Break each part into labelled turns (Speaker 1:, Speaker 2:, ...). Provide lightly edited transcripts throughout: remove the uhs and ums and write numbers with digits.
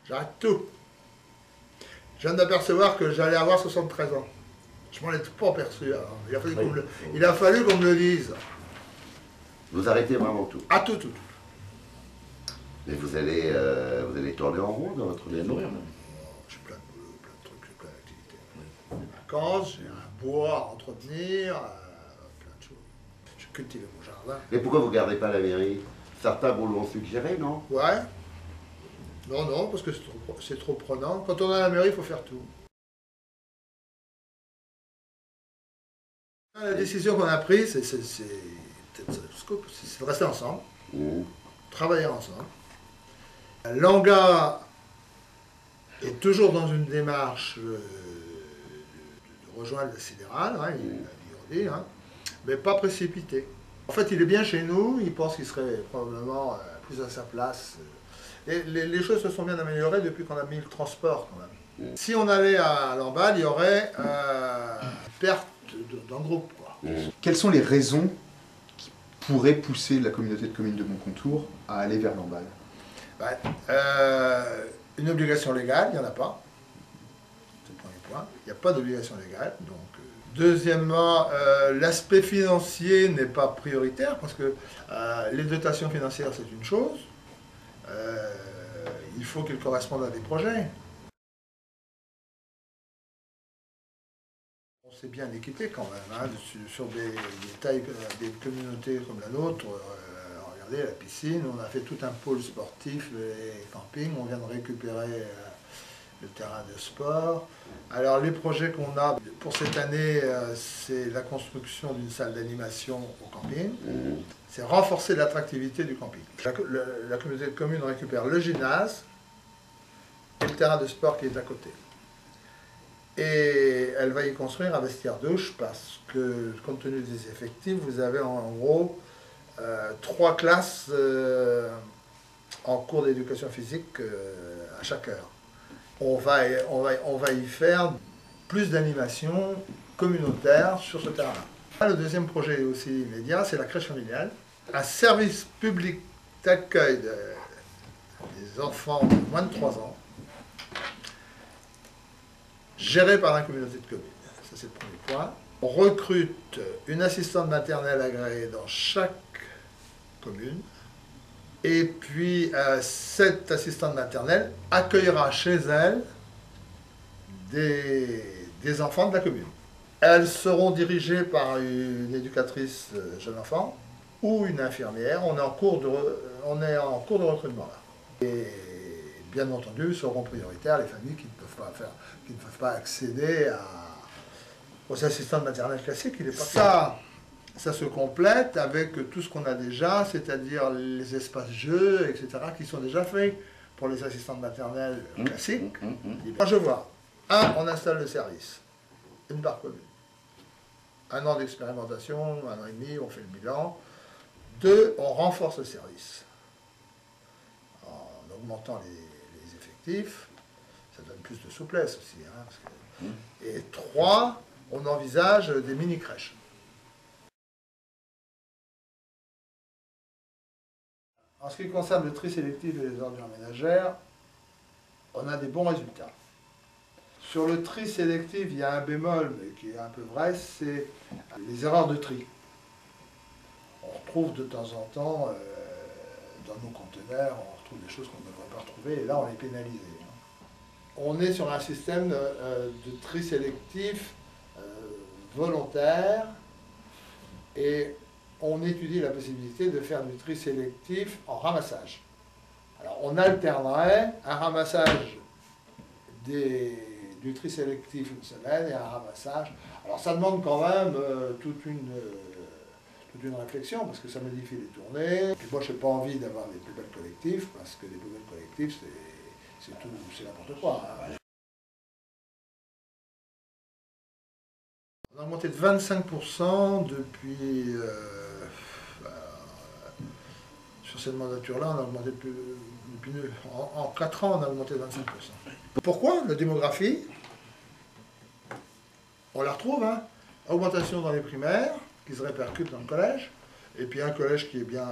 Speaker 1: J'arrête tout. Je viens d'apercevoir que j'allais avoir 73 ans. Je m'en étais pas aperçu. Alors. Il a fallu qu'on me le dise.
Speaker 2: Vous arrêtez vraiment tout.
Speaker 1: Ah, tout, tout, tout.
Speaker 2: Mais vous allez tourner en rond dans votre vie.
Speaker 1: J'ai plein de boulot, plein de trucs, j'ai plein d'activités. Des vacances, j'ai un bois à entretenir, plein de choses. Je cultive mon jardin.
Speaker 2: Mais pourquoi vous ne gardez pas la mairie? Certains vous l'ont suggéré, non?
Speaker 1: Ouais. Non, non, parce que c'est trop prenant. Quand on est à la mairie, il faut faire tout. La décision qu'on a prise, c'est de rester ensemble, travailler ensemble. L'ANGA est toujours dans une démarche de rejoindre la sidérale, hein, il dit, hein, mais pas précipité. En fait, il est bien chez nous, il pense qu'il serait probablement plus à sa place. Les choses se sont bien améliorées depuis qu'on a mis le transport quand même. Si on allait à Lamballe, il y aurait perte d'un groupe, quoi.
Speaker 3: Quelles sont les raisons qui pourraient pousser la communauté de communes de Moncontour à aller vers Lamballe?
Speaker 1: Une obligation légale, il n'y en a pas. C'est le premier point. Il n'y a pas d'obligation légale. Donc, deuxièmement, l'aspect financier n'est pas prioritaire parce que les dotations financières, c'est une chose. Il faut qu'elles correspondent à des projets. On s'est bien équipé quand même, hein, sur des tailles, des communautés comme la nôtre. Regardez, la piscine, on a fait tout un pôle sportif, les campings, on vient de récupérer le terrain de sport. Alors les projets qu'on a pour cette année, c'est la construction d'une salle d'animation au camping. C'est renforcer l'attractivité du camping. La communauté de communes récupère le gymnase et le terrain de sport qui est à côté. Et elle va y construire un vestiaire douche parce que, compte tenu des effectifs, vous avez en gros 3 classes en cours d'éducation physique à chaque heure. On va y faire plus d'animation communautaire sur ce terrain. Le deuxième projet aussi immédiat, c'est la crèche familiale. Un service public d'accueil des enfants de moins de 3 ans, géré par la communauté de communes. Ça, c'est le premier point. On recrute une assistante maternelle agréée dans chaque commune. Et puis, cette assistante maternelle accueillera chez elle des enfants de la commune. Elles seront dirigées par une éducatrice jeune enfant ou une infirmière. On est en cours de recrutement là. Et bien entendu, seront prioritaires les familles qui ne peuvent pas accéder aux assistantes maternelles classiques. Ça se complète avec tout ce qu'on a déjà, c'est-à-dire les espaces jeux, etc., qui sont déjà faits pour les assistantes maternelles classiques. Moi, je vois, on installe le service, une par commune. 1 an d'expérimentation, 1 an et demi, on fait le bilan. 2, on renforce le service. En augmentant les effectifs, ça donne plus de souplesse aussi. Hein, et 3, on envisage des mini-crèches. En ce qui concerne le tri sélectif et les ordures ménagères, on a des bons résultats. Sur le tri sélectif, il y a un bémol, mais qui est un peu vrai, c'est les erreurs de tri. On retrouve de temps en temps, dans nos conteneurs, on retrouve des choses qu'on ne devrait pas retrouver, et là on est pénalisé. On est sur un système de tri sélectif volontaire, et on étudie la possibilité de faire du tri sélectif en ramassage. Alors on alternerait un ramassage du tri sélectif une semaine et un ramassage. Alors ça demande quand même toute une réflexion parce que ça modifie les tournées. Et moi je n'ai pas envie d'avoir des poubelles collectives parce que les poubelles collectives c'est n'importe quoi. Hein. On a augmenté de 25% depuis... sur cette mandature-là, on a augmenté en 4 ans, on a augmenté de 25%. Pourquoi? La démographie, on la retrouve, hein. Augmentation dans les primaires, qui se répercute dans le collège, et puis un collège qui est bien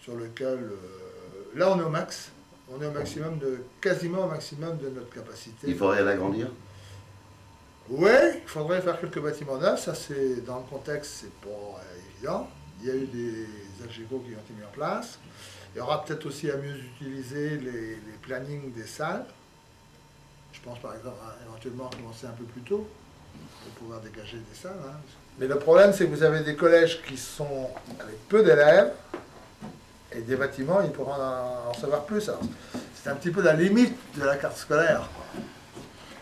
Speaker 1: sur lequel... là, on est au max. On est au maximum quasiment au maximum de notre capacité.
Speaker 2: Il faudrait l'agrandir?
Speaker 1: Oui, il faudrait faire quelques bâtiments neufs, ça c'est dans le contexte, c'est pas évident. Il y a eu des algécos qui ont été mis en place. Il y aura peut-être aussi à mieux utiliser les plannings des salles. Je pense par exemple à éventuellement commencer un peu plus tôt pour pouvoir dégager des salles. Hein. Mais le problème c'est que vous avez des collèges qui sont avec peu d'élèves et des bâtiments, ils pourront en savoir plus. C'est un petit peu la limite de la carte scolaire.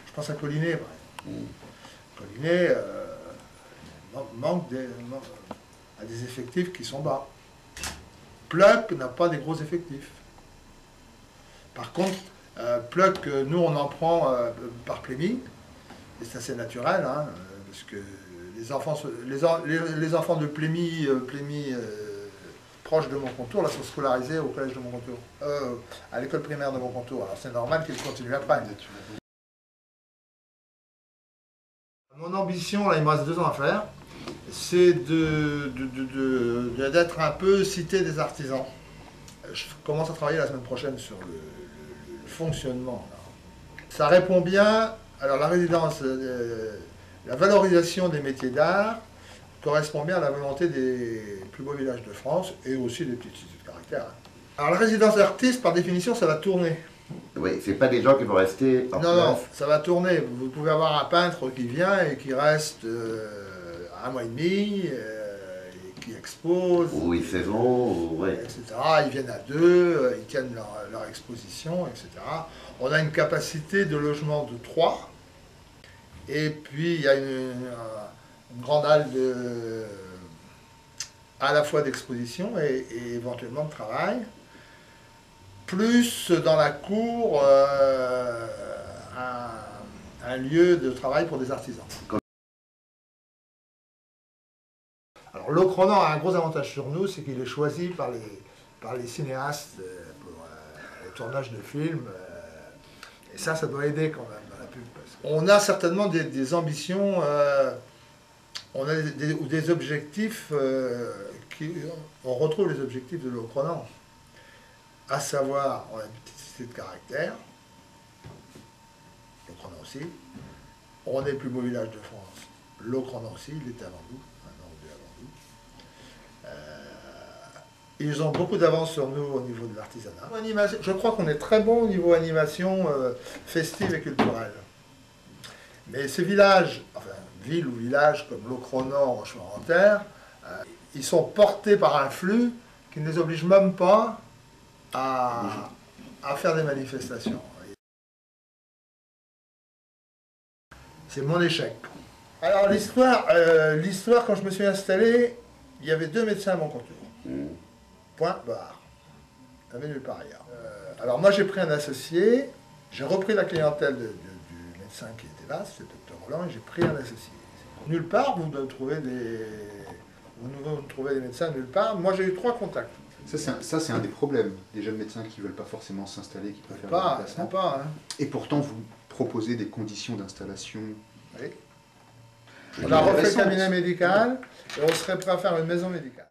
Speaker 1: Je pense à Collinet, par exemple. Collinet a des effectifs qui sont bas. Pluck n'a pas des gros effectifs. Par contre, Pluck, nous on en prend par plémie, et c'est assez naturel, hein, parce que les enfants de plémie, proches de Moncontour, là, sont scolarisés au collège de Moncontour, à l'école primaire de Moncontour. Alors c'est normal qu'ils continuent après. Mon ambition, là, il me reste 2 ans à faire, c'est d'être un peu cité des artisans. Je commence à travailler la semaine prochaine sur le fonctionnement. Ça répond bien, alors la résidence, la valorisation des métiers d'art correspond bien à la volonté des plus beaux villages de France et aussi des petites cités de caractère. Alors la résidence d'artiste, par définition, ça va tourner.
Speaker 2: Oui, c'est pas des gens qui vont rester en place.
Speaker 1: Non, ça va tourner. Vous pouvez avoir un peintre qui vient et qui reste 1 mois et demi, et qui expose.
Speaker 2: Ou une saison, ouais.
Speaker 1: Etc. Ils viennent à 2, ils tiennent leur exposition, etc. On a une capacité de logement de 3. Et puis il y a une grande halle à la fois d'exposition et éventuellement de travail. Plus dans la cour, un lieu de travail pour des artisans. Alors l'Ocronan a un gros avantage sur nous, c'est qu'il est choisi par les cinéastes pour le tournage de films. Et ça doit aider quand même dans la pub. On a certainement des ambitions, on a des objectifs, on retrouve les objectifs de l'Ocronan. À savoir, on a une petite cité de caractère, l'Ocronan aussi, on est le plus beau village de France, l'Ocronan aussi, il était avant nous, maintenant on est avant nous. Ils ont beaucoup d'avance sur nous au niveau de l'artisanat. Je crois qu'on est très bon au niveau animation festive et culturelle. Mais ces villages, enfin villes ou villages comme l'Ocronan, Rochefort-en-Terre, ils sont portés par un flux qui ne les oblige même pas à faire des manifestations. C'est mon échec. Alors l'histoire, quand je me suis installé, il y avait 2 médecins à Moncontour. Point barre. Il n'y avait nulle part ailleurs. Alors moi j'ai pris un associé, j'ai repris la clientèle du médecin qui était là, c'était le docteur Roland, et j'ai pris un associé. Nulle part, vous trouvez des médecins nulle part. Moi j'ai eu 3 contacts.
Speaker 3: Ça, c'est un des problèmes des jeunes médecins qui ne veulent pas forcément s'installer, qui préfèrent le déplacement.
Speaker 1: Hein.
Speaker 3: Et pourtant, vous proposez des conditions d'installation.
Speaker 1: Oui. On a refait le cabinet médical et on serait prêt à faire une maison médicale.